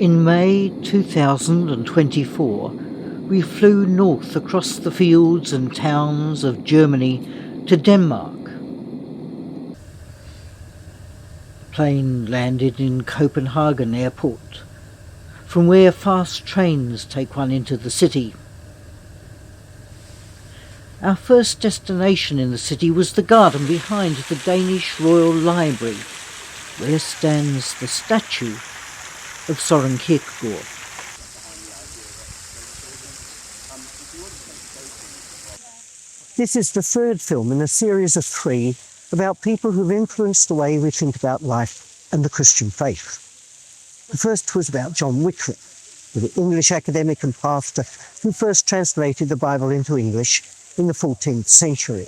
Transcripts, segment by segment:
In May 2024, we flew north across the fields and towns of Germany to Denmark. The plane landed in Copenhagen airport, from where fast trains take one into the city. Our first destination in the city was the garden behind the Danish Royal Library, where stands the statue of Søren Kierkegaard. This is the third film in a series of 3 about people who've influenced the way we think about life and the Christian faith. The first was about John Wycliffe, the English academic and pastor who first translated the Bible into English in the 14th century.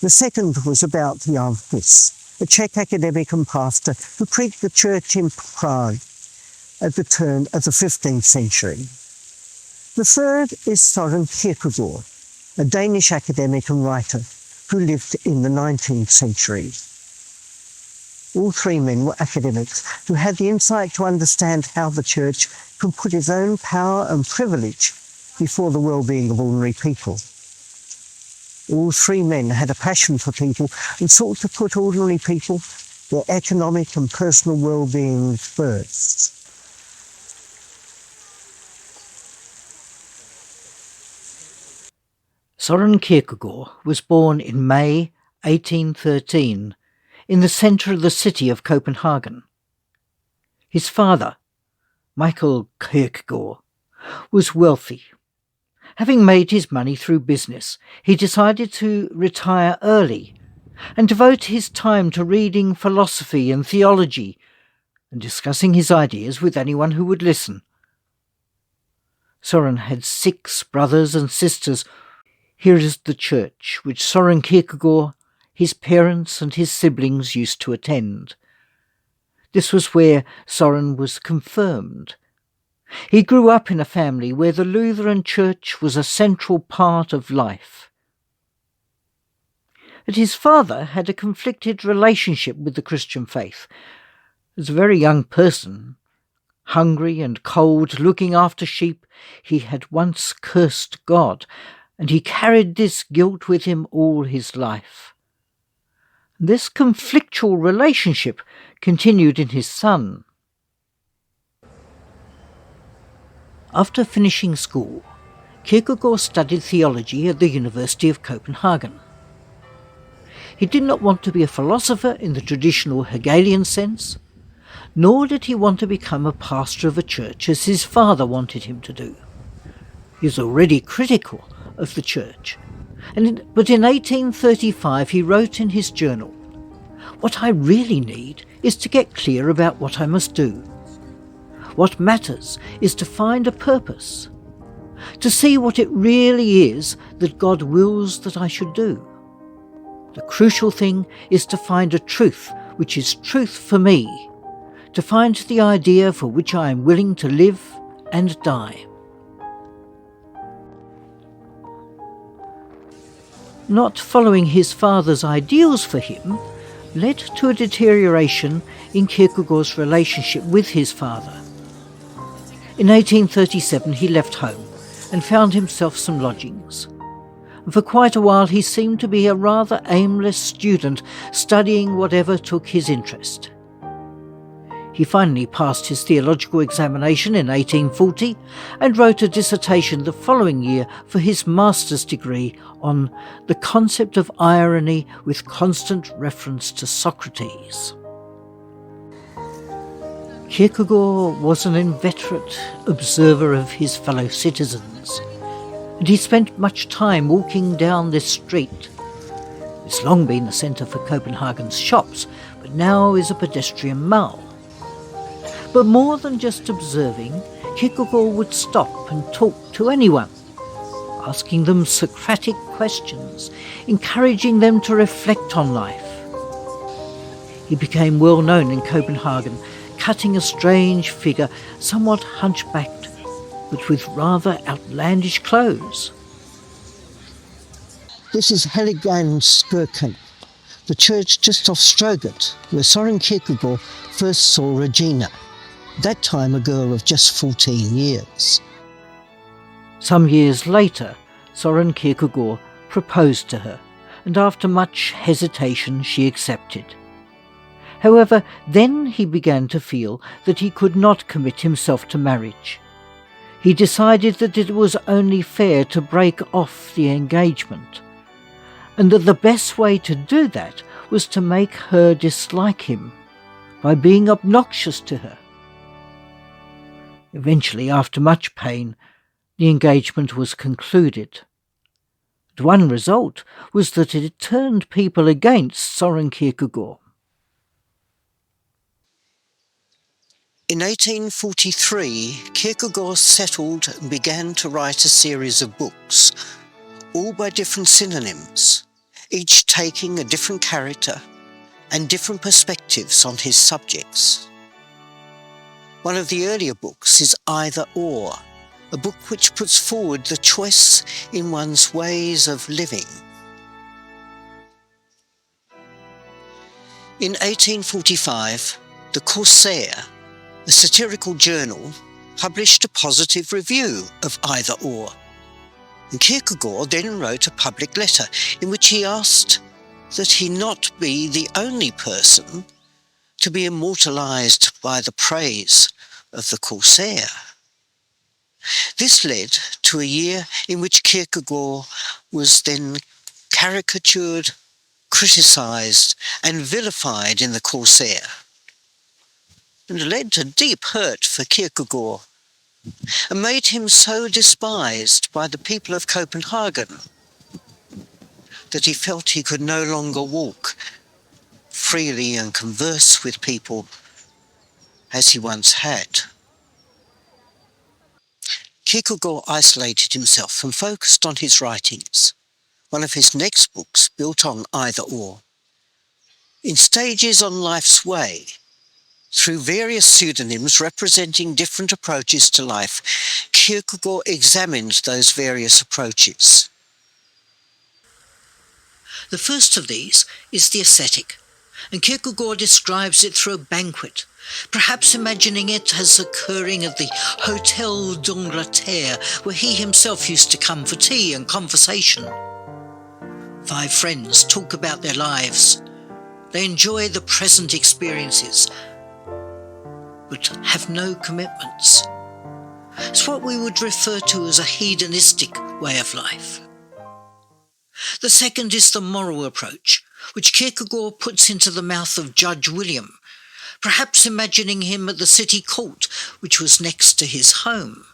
The second was about Jan Hus, a Czech academic and pastor who preached the church in Prague at the turn of the 15th century. The third is Søren Kierkegaard, a Danish academic and writer who lived in the 19th century. All 3 men were academics who had the insight to understand how the church could put its own power and privilege before the well-being of ordinary people. All 3 men had a passion for people and sought to put ordinary people, their economic and personal well-being first. Søren Kierkegaard was born in May 1813 in the centre of the city of Copenhagen. His father, Michael Kierkegaard, was wealthy. Having made his money through business, he decided to retire early and devote his time to reading philosophy and theology and discussing his ideas with anyone who would listen. Soren had 6 brothers and sisters. Here is the church which Søren Kierkegaard, his parents and his siblings used to attend. This was where Soren was confirmed. He grew up in a family where the Lutheran Church was a central part of life. But his father had a conflicted relationship with the Christian faith. As a very young person, hungry and cold, looking after sheep, he had once cursed God, and he carried this guilt with him all his life. This conflictual relationship continued in his son. After finishing school, Kierkegaard studied theology at the University of Copenhagen. He did not want to be a philosopher in the traditional Hegelian sense, nor did he want to become a pastor of a church as his father wanted him to do. He was already critical of the church, but in 1835 he wrote in his journal, "What I really need is to get clear about what I must do. What matters is to find a purpose, to see what it really is that God wills that I should do. The crucial thing is to find a truth which is truth for me, to find the idea for which I am willing to live and die." Not following his father's ideals for him led to a deterioration in Kierkegaard's relationship with his father. In 1837 he left home and found himself some lodgings. And for quite a while he seemed to be a rather aimless student, studying whatever took his interest. He finally passed his theological examination in 1840 and wrote a dissertation the following year for his master's degree on the concept of irony with constant reference to Socrates. Kierkegaard was an inveterate observer of his fellow citizens, and he spent much time walking down this street. It's long been the centre for Copenhagen's shops, but now is a pedestrian mall. But more than just observing, Kierkegaard would stop and talk to anyone, asking them Socratic questions, encouraging them to reflect on life. He became well known in Copenhagen, cutting a strange figure, somewhat hunchbacked, but with rather outlandish clothes. This is Helligandskirken, the church just off Stroget, where Søren Kierkegaard first saw Regina, that time a girl of just 14 years. Some years later, Søren Kierkegaard proposed to her, and after much hesitation she accepted. However, then he began to feel that he could not commit himself to marriage. He decided that it was only fair to break off the engagement, and that the best way to do that was to make her dislike him by being obnoxious to her. Eventually, after much pain, the engagement was concluded. But one result was that it turned people against Søren Kierkegaard. In 1843, Kierkegaard settled and began to write a series of books, all by different synonyms, each taking a different character and different perspectives on his subjects. One of the earlier books is Either Or, a book which puts forward the choice in one's ways of living. In 1845, the Corsair, a satirical journal, published a positive review of Either Or. And Kierkegaard then wrote a public letter in which he asked that he not be the only person to be immortalized by the praise of the Corsair. This led to a year in which Kierkegaard was then caricatured, criticized, and vilified in the Corsair, and led to deep hurt for Kierkegaard, and made him so despised by the people of Copenhagen that he felt he could no longer walk freely and converse with people as he once had. Kierkegaard isolated himself and focused on his writings. One of his next books built on Either Or. In Stages on Life's Way, through various pseudonyms representing different approaches to life, Kierkegaard examined those various approaches. The first of these is the ascetic, and Kierkegaard describes it through a banquet, perhaps imagining it as occurring at the Hôtel d'Angleterre, where he himself used to come for tea and conversation. 5 friends talk about their lives. They enjoy the present experiences, but have no commitments. It's what we would refer to as a hedonistic way of life. The second is the moral approach, which Kierkegaard puts into the mouth of Judge William, perhaps imagining him at the city court, which was next to his home.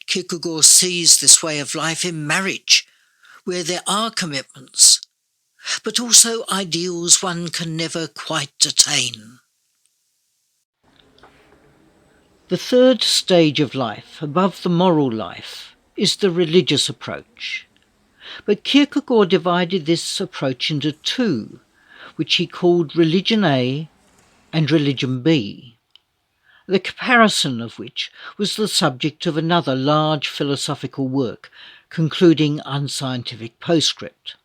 Kierkegaard sees this way of life in marriage, where there are commitments, but also ideals one can never quite attain. The third stage of life, above the moral life, is the religious approach. But Kierkegaard divided this approach into 2, which he called Religion A and Religion B, the comparison of which was the subject of another large philosophical work, concluding Unscientific Postscript.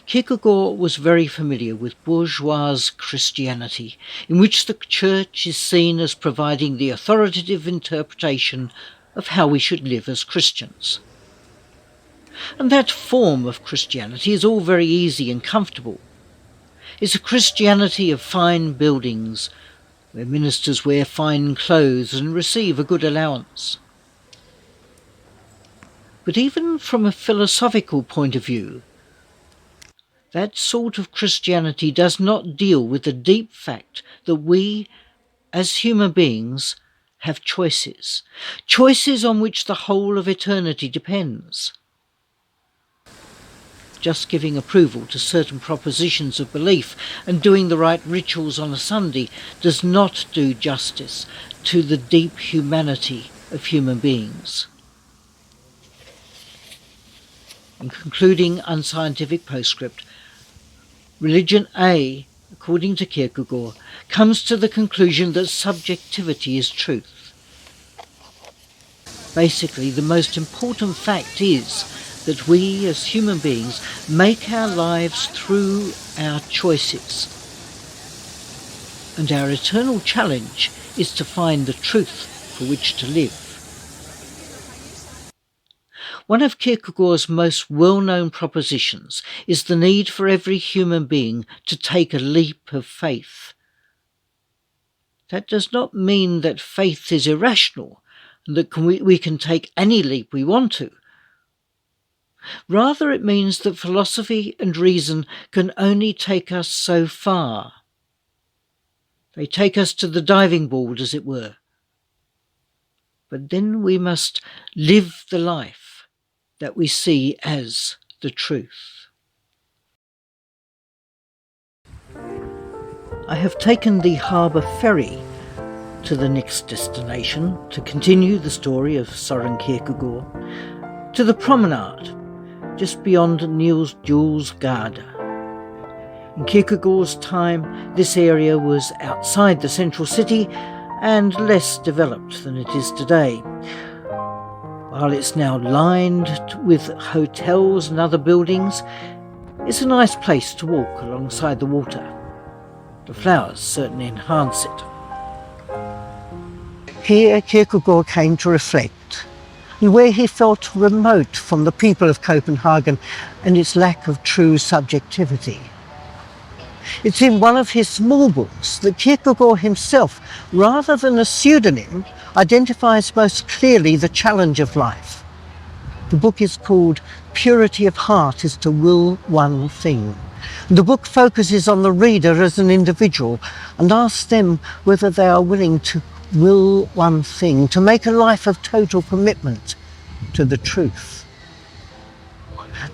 Kierkegaard was very familiar with bourgeois Christianity, in which the Church is seen as providing the authoritative interpretation of how we should live as Christians. And that form of Christianity is all very easy and comfortable. It's a Christianity of fine buildings, where ministers wear fine clothes and receive a good allowance. But even from a philosophical point of view, that sort of Christianity does not deal with the deep fact that we, as human beings, have choices on which the whole of eternity depends. Just giving approval to certain propositions of belief and doing the right rituals on a Sunday does not do justice to the deep humanity of human beings. In concluding Unscientific Postscript, Religion A, according to Kierkegaard, comes to the conclusion that subjectivity is truth. Basically, the most important fact is that we as human beings make our lives through our choices. and our eternal challenge is to find the truth for which to live. One of Kierkegaard's most well-known propositions is the need for every human being to take a leap of faith. That does not mean that faith is irrational and that we can take any leap we want to. Rather, it means that philosophy and reason can only take us so far. They take us to the diving board, as it were. But then we must live the life that we see as the truth. I have taken the harbour ferry to the next destination to continue the story of Søren Kierkegaard, to the promenade just beyond Niels Juels Gade. In Kierkegaard's time, this area was outside the central city and less developed than it is today. While it's now lined with hotels and other buildings, it's a nice place to walk alongside the water. The flowers certainly enhance it. Here Kierkegaard came to reflect, and where he felt remote from the people of Copenhagen and its lack of true subjectivity. It's in one of his small books that Kierkegaard himself, rather than a pseudonym, identifies most clearly the challenge of life. The book is called Purity of Heart is to Will One Thing. The book focuses on the reader as an individual and asks them whether they are willing to will one thing, to make a life of total commitment to the truth.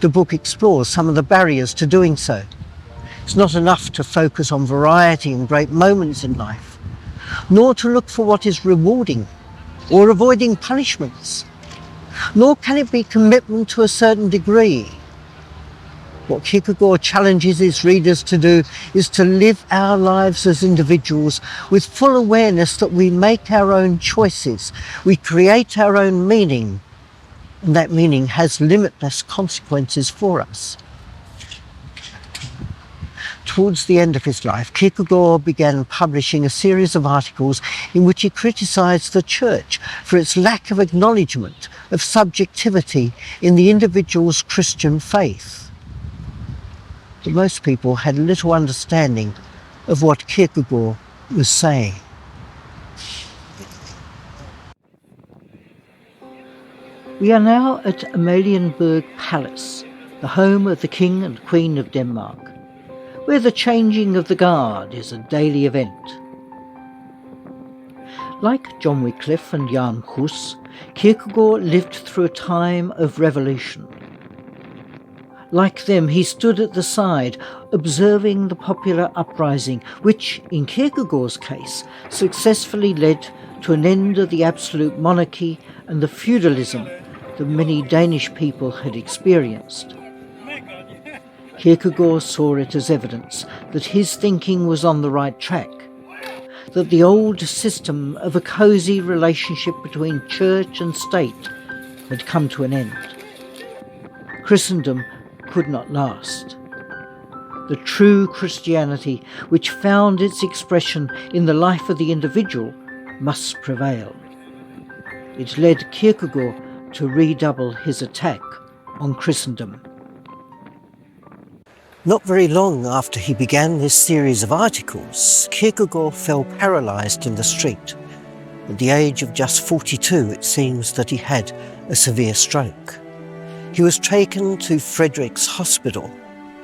The book explores some of the barriers to doing so. It's not enough to focus on variety and great moments in life, nor to look for what is rewarding or avoiding punishments, nor can it be commitment to a certain degree. What Kierkegaard challenges his readers to do is to live our lives as individuals with full awareness that we make our own choices, we create our own meaning, and that meaning has limitless consequences for us. Towards the end of his life, Kierkegaard began publishing a series of articles in which he criticised the Church for its lack of acknowledgement of subjectivity in the individual's Christian faith. But most people had little understanding of what Kierkegaard was saying. We are now at Amalienborg Palace, the home of the King and Queen of Denmark, where the changing of the guard is a daily event. Like John Wycliffe and Jan Hus, Kierkegaard lived through a time of revolution. Like them, he stood at the side, observing the popular uprising, which, in Kierkegaard's case, successfully led to an end of the absolute monarchy and the feudalism that many Danish people had experienced. Kierkegaard saw it as evidence that his thinking was on the right track, that the old system of a cosy relationship between church and state had come to an end. Christendom could not last. The true Christianity, which found its expression in the life of the individual, must prevail. It led Kierkegaard to redouble his attack on Christendom. Not very long after he began this series of articles, Kierkegaard fell paralysed in the street. At the age of just 42, it seems that he had a severe stroke. He was taken to Frederiks Hospital,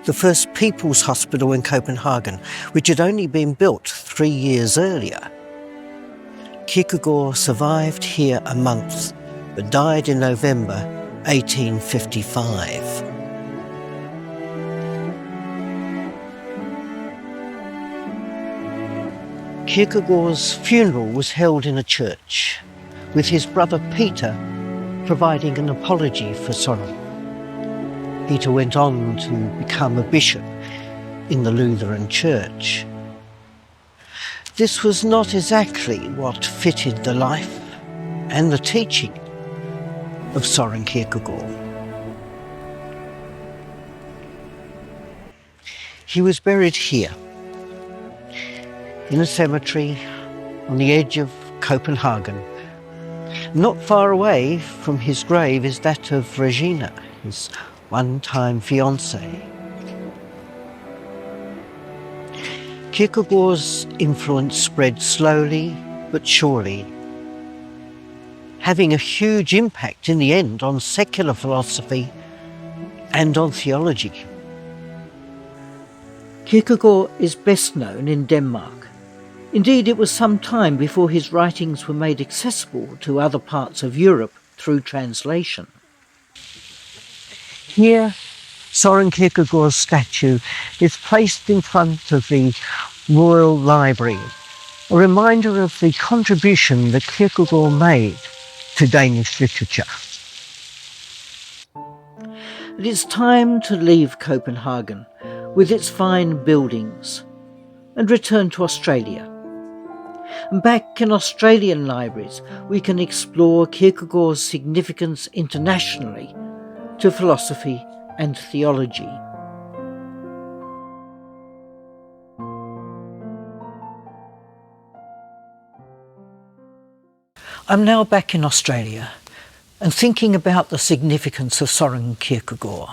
the first people's hospital in Copenhagen, which had only been built 3 years earlier. Kierkegaard survived here a month, but died in November 1855. Kierkegaard's funeral was held in a church, with his brother Peter providing an apology for Soren. Peter went on to become a bishop in the Lutheran Church. This was not exactly what fitted the life and the teaching of Søren Kierkegaard. He was buried here. in a cemetery on the edge of Copenhagen. Not far away from his grave is that of Regina, his one-time fiancée. Kierkegaard's influence spread slowly but surely, having a huge impact in the end on secular philosophy and on theology. Kierkegaard is best known in Denmark. Indeed, it was some time before his writings were made accessible to other parts of Europe through translation. Here, Søren Kierkegaard's statue is placed in front of the Royal Library, a reminder of the contribution that Kierkegaard made to Danish literature. It is time to leave Copenhagen with its fine buildings and return to Australia. And back in Australian libraries, we can explore Kierkegaard's significance internationally to philosophy and theology. I'm now back in Australia and thinking about the significance of Søren Kierkegaard.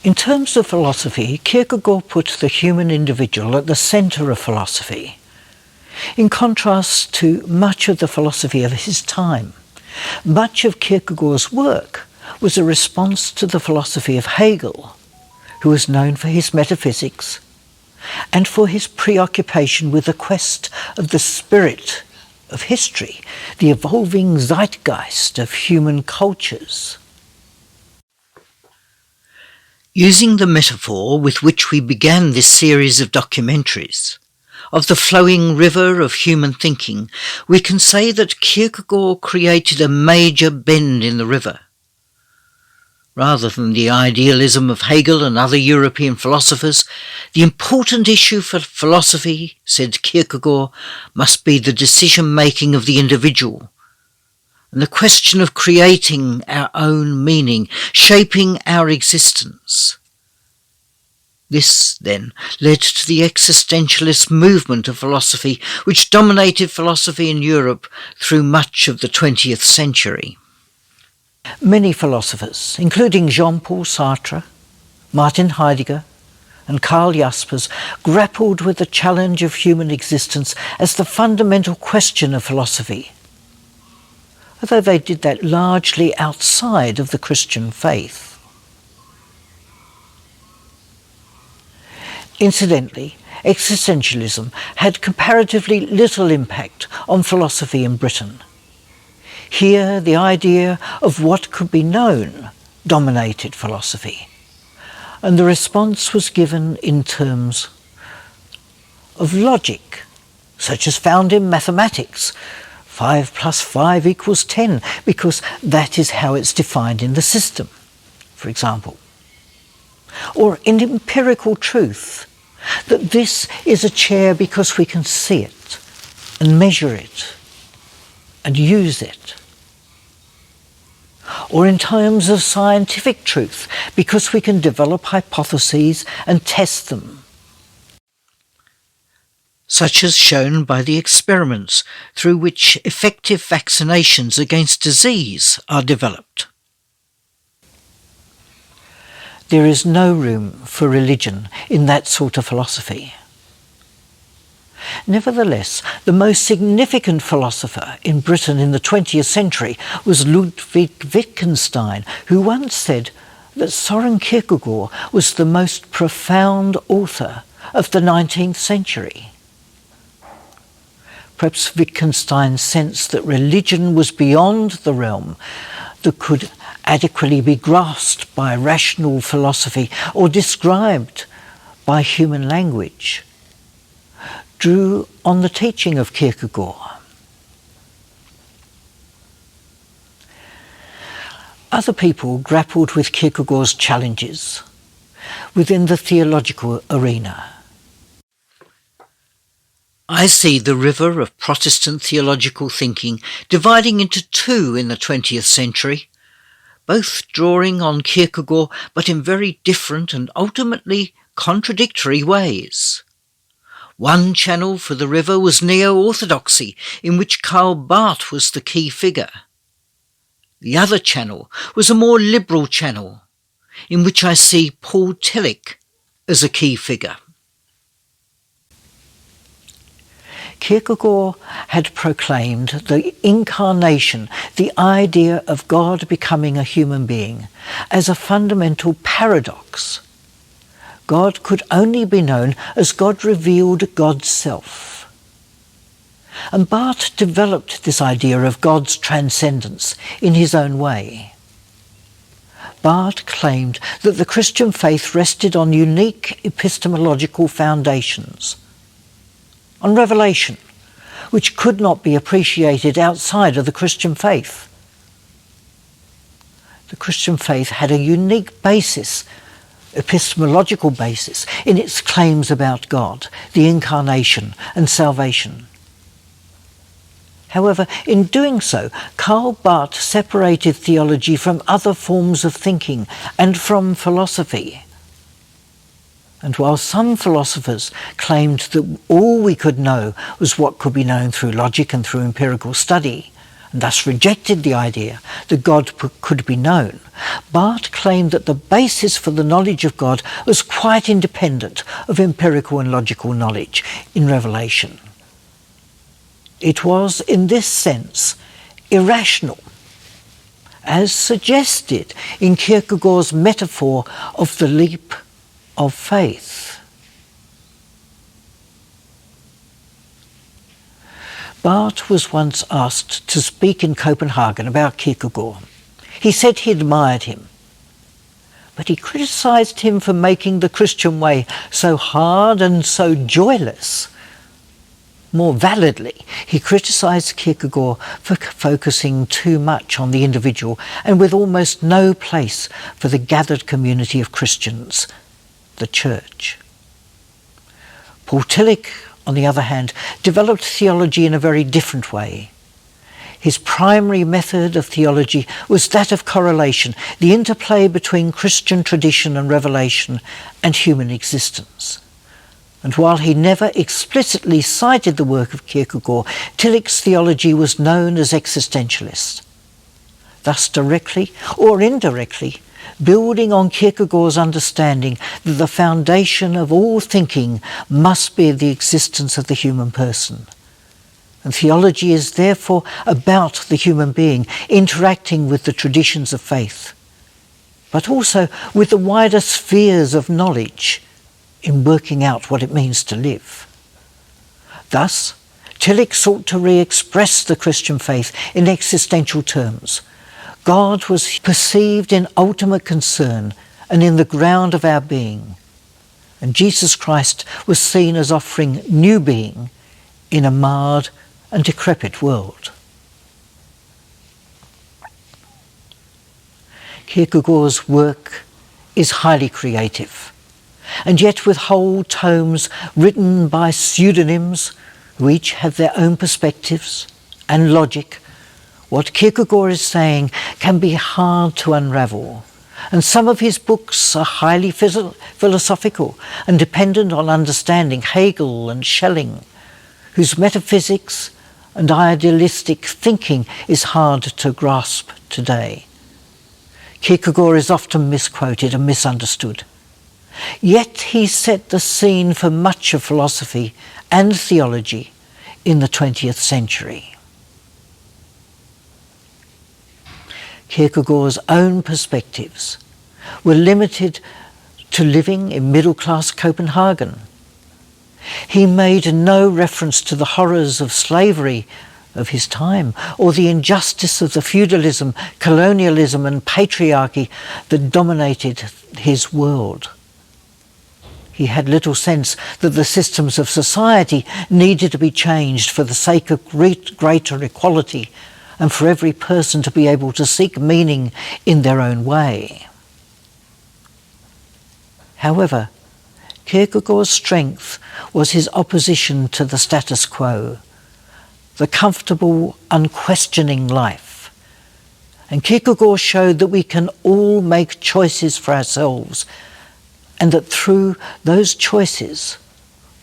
In terms of philosophy, Kierkegaard puts the human individual at the centre of philosophy, in contrast to much of the philosophy of his time. Much of Kierkegaard's work was a response to the philosophy of Hegel, who was known for his metaphysics and for his preoccupation with the quest of the spirit of history, the evolving zeitgeist of human cultures. Using the metaphor with which we began this series of documentaries, of the flowing river of human thinking, we can say that Kierkegaard created a major bend in the river. Rather than the idealism of Hegel and other European philosophers, the important issue for philosophy, said Kierkegaard, must be the decision-making of the individual, and the question of creating our own meaning, shaping our existence. This, then, led to the existentialist movement of philosophy, which dominated philosophy in Europe through much of the 20th century. Many philosophers, including Jean-Paul Sartre, Martin Heidegger, and Karl Jaspers, grappled with the challenge of human existence as the fundamental question of philosophy, although they did that largely outside of the Christian faith. Incidentally, existentialism had comparatively little impact on philosophy in Britain. Here, the idea of what could be known dominated philosophy, and the response was given in terms of logic, such as found in mathematics. 5 plus 5 equals 10, because that is how it's defined in the system, for example. Or in empirical truth, that this is a chair because we can see it, and measure it, and use it. Or in terms of scientific truth, because we can develop hypotheses and test them, such as shown by the experiments through which effective vaccinations against disease are developed. There is no room for religion in that sort of philosophy. Nevertheless, the most significant philosopher in Britain in the 20th century was Ludwig Wittgenstein, who once said that Søren Kierkegaard was the most profound author of the 19th century. Perhaps Wittgenstein sensed that religion was beyond the realm that could adequately be grasped by rational philosophy or described by human language, drew on the teaching of Kierkegaard. Other people grappled with Kierkegaard's challenges within the theological arena. I see the river of Protestant theological thinking dividing into two in the 20th century, both drawing on Kierkegaard but in very different and ultimately contradictory ways. One channel for the river was neo-orthodoxy, in which Karl Barth was the key figure. The other channel was a more liberal channel, in which I see Paul Tillich as a key figure. Kierkegaard had proclaimed the incarnation, the idea of God becoming a human being, as a fundamental paradox. God could only be known as God revealed God's self. And Barth developed this idea of God's transcendence in his own way. Barth claimed that the Christian faith rested on unique epistemological foundations, on revelation, which could not be appreciated outside of the Christian faith. The Christian faith had a unique basis, epistemological basis, in its claims about God, the incarnation and salvation. However, in doing so, Karl Barth separated theology from other forms of thinking and from philosophy. And while some philosophers claimed that all we could know was what could be known through logic and through empirical study, and thus rejected the idea that God could be known, Barth claimed that the basis for the knowledge of God was quite independent of empirical and logical knowledge in revelation. It was, in this sense, irrational, as suggested in Kierkegaard's metaphor of the leap of faith. Barth was once asked to speak in Copenhagen about Kierkegaard. He said he admired him, but he criticised him for making the Christian way so hard and so joyless. More validly, he criticised Kierkegaard for focusing too much on the individual and with almost no place for the gathered community of Christians, the Church. Paul Tillich, on the other hand, developed theology in a very different way. His primary method of theology was that of correlation, the interplay between Christian tradition and revelation and human existence. And while he never explicitly cited the work of Kierkegaard, Tillich's theology was known as existentialist. Thus, directly or indirectly, building on Kierkegaard's understanding that the foundation of all thinking must be the existence of the human person. And theology is therefore about the human being interacting with the traditions of faith, but also with the wider spheres of knowledge in working out what it means to live. Thus, Tillich sought to re-express the Christian faith in existential terms. God was perceived in ultimate concern and in the ground of our being, and Jesus Christ was seen as offering new being in a marred and decrepit world. Kierkegaard's work is highly creative, and yet with whole tomes written by pseudonyms who each have their own perspectives and logic, what Kierkegaard is saying can be hard to unravel. And some of his books are highly philosophical and dependent on understanding Hegel and Schelling, whose metaphysics and idealistic thinking is hard to grasp today. Kierkegaard is often misquoted and misunderstood. Yet he set the scene for much of philosophy and theology in the 20th century. Kierkegaard's own perspectives were limited to living in middle-class Copenhagen. He made no reference to the horrors of slavery of his time or the injustice of the feudalism, colonialism and patriarchy that dominated his world. He had little sense that the systems of society needed to be changed for the sake of greater equality and for every person to be able to seek meaning in their own way. However, Kierkegaard's strength was his opposition to the status quo, the comfortable, unquestioning life. And Kierkegaard showed that we can all make choices for ourselves, and that through those choices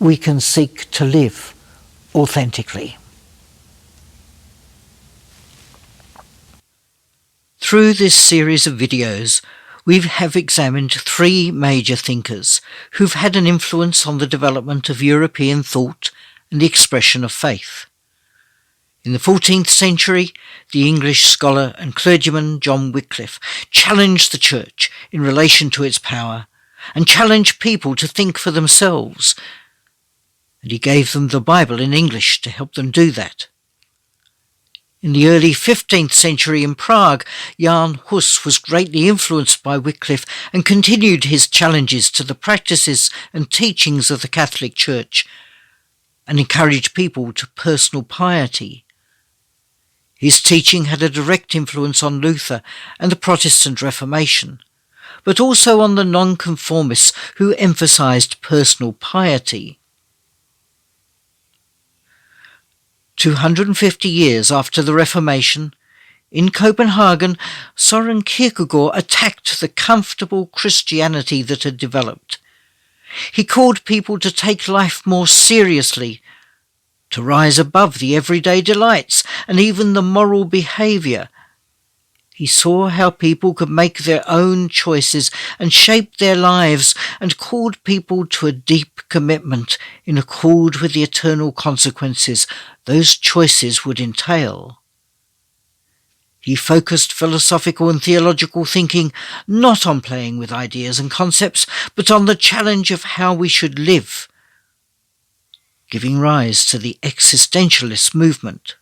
we can seek to live authentically. Through this series of videos, we have examined three major thinkers who've had an influence on the development of European thought and the expression of faith. In the 14th century, the English scholar and clergyman John Wycliffe challenged the Church in relation to its power and challenged people to think for themselves, and he gave them the Bible in English to help them do that. In the early 15th century in Prague, Jan Hus was greatly influenced by Wycliffe and continued his challenges to the practices and teachings of the Catholic Church and encouraged people to personal piety. His teaching had a direct influence on Luther and the Protestant Reformation, but also on the nonconformists who emphasized personal piety. 250 years after the Reformation, in Copenhagen, Søren Kierkegaard attacked the comfortable Christianity that had developed. He called people to take life more seriously, to rise above the everyday delights and even the moral behaviour. He saw how people could make their own choices and shape their lives, and called people to a deep commitment in accord with the eternal consequences those choices would entail. He focused philosophical and theological thinking not on playing with ideas and concepts, but on the challenge of how we should live, giving rise to the Existentialist movement.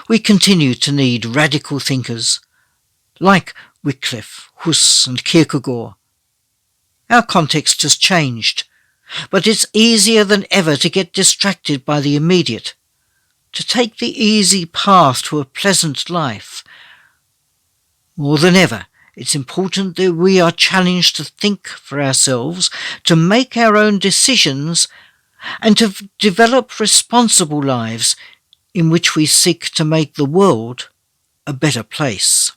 We continue to need radical thinkers like Wycliffe, Hus and Kierkegaard. Our context has changed, but it's easier than ever to get distracted by the immediate, to take the easy path to a pleasant life. More than ever, it's important that we are challenged to think for ourselves, to make our own decisions, and to develop responsible lives in which we seek to make the world a better place.